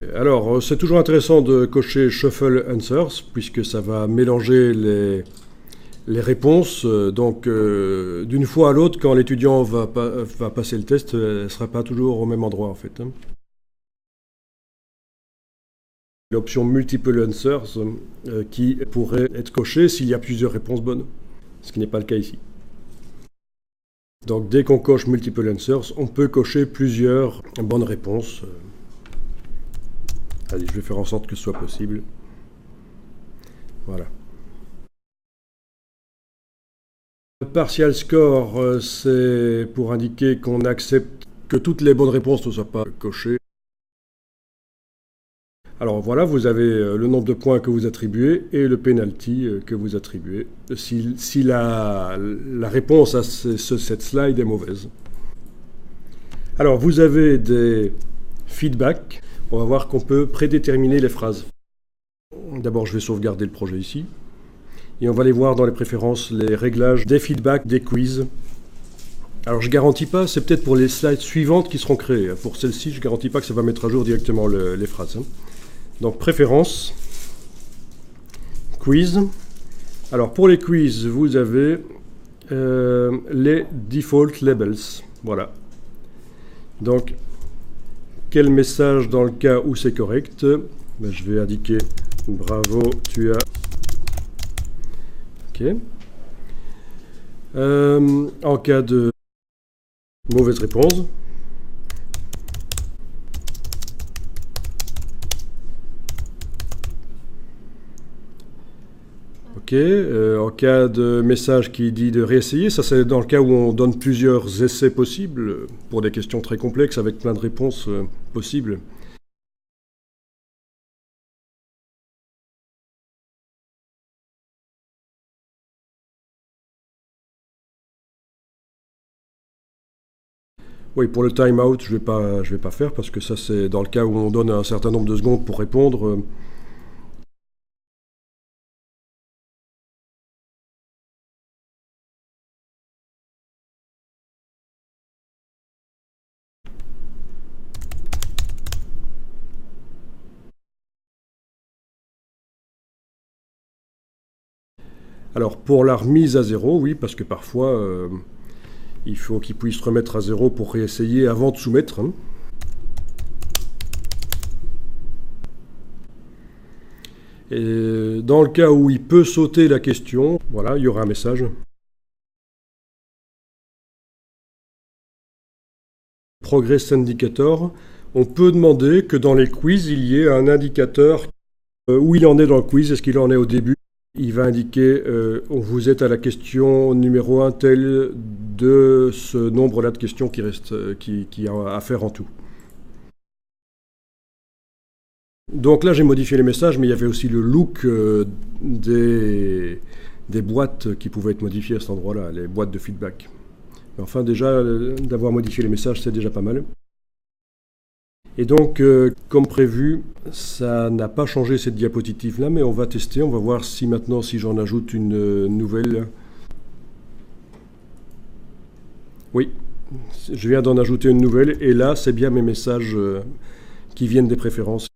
Alors, c'est toujours intéressant de cocher Shuffle Answers, puisque ça va mélanger les réponses. Donc, d'une fois à l'autre, quand l'étudiant va passer le test, elle ne sera pas toujours au même endroit, en fait. L'option Multiple Answers qui pourrait être cochée s'il y a plusieurs réponses bonnes, ce qui n'est pas le cas ici. Donc, dès qu'on coche Multiple Answers, on peut cocher plusieurs bonnes réponses. Allez, je vais faire en sorte que ce soit possible. Voilà. Le partial score, c'est pour indiquer qu'on accepte que toutes les bonnes réponses ne soient pas cochées. Alors voilà, vous avez le nombre de points que vous attribuez et le penalty que vous attribuez si la réponse à cette slide est mauvaise. Alors vous avez des feedbacks. On va voir qu'on peut prédéterminer les phrases. D'abord, je vais sauvegarder le projet ici. Et on va aller voir dans les préférences les réglages des feedbacks, des quiz. Alors je ne garantis pas, c'est peut-être pour les slides suivantes qui seront créées. Pour celle-ci, je ne garantis pas que ça va mettre à jour directement les phrases. Donc préférences, quiz. Alors pour les quiz, vous avez les default labels. Voilà. Donc quel message dans le cas où c'est correct? Je vais indiquer bravo, tu as. Ok. En cas de mauvaise réponse. Ok. En cas de message qui dit de réessayer, ça c'est dans le cas où on donne plusieurs essais possibles pour des questions très complexes avec plein de réponses possibles. Oui, pour le timeout, je vais pas faire parce que ça c'est dans le cas où on donne un certain nombre de secondes pour répondre. Alors pour la remise à zéro, oui, parce que parfois il faut qu'il puisse remettre à zéro pour réessayer avant de soumettre. Et dans le cas où il peut sauter la question, voilà, il y aura un message. Progress Indicator, on peut demander que dans les quiz, il y ait un indicateur où il en est dans le quiz, est-ce qu'il en est au début. Il va indiquer vous êtes à la question numéro 1 telle de ce nombre-là de questions qui reste, qui a à faire en tout. Donc là, j'ai modifié les messages, mais il y avait aussi le look des boîtes qui pouvaient être modifiées à cet endroit-là, les boîtes de feedback. Mais enfin, déjà, d'avoir modifié les messages, c'est déjà pas mal. Et donc, comme prévu, ça n'a pas changé cette diapositive-là, mais on va tester, on va voir si maintenant, si j'en ajoute une nouvelle. Oui, je viens d'en ajouter une nouvelle, et là, c'est bien mes messages qui viennent des préférences.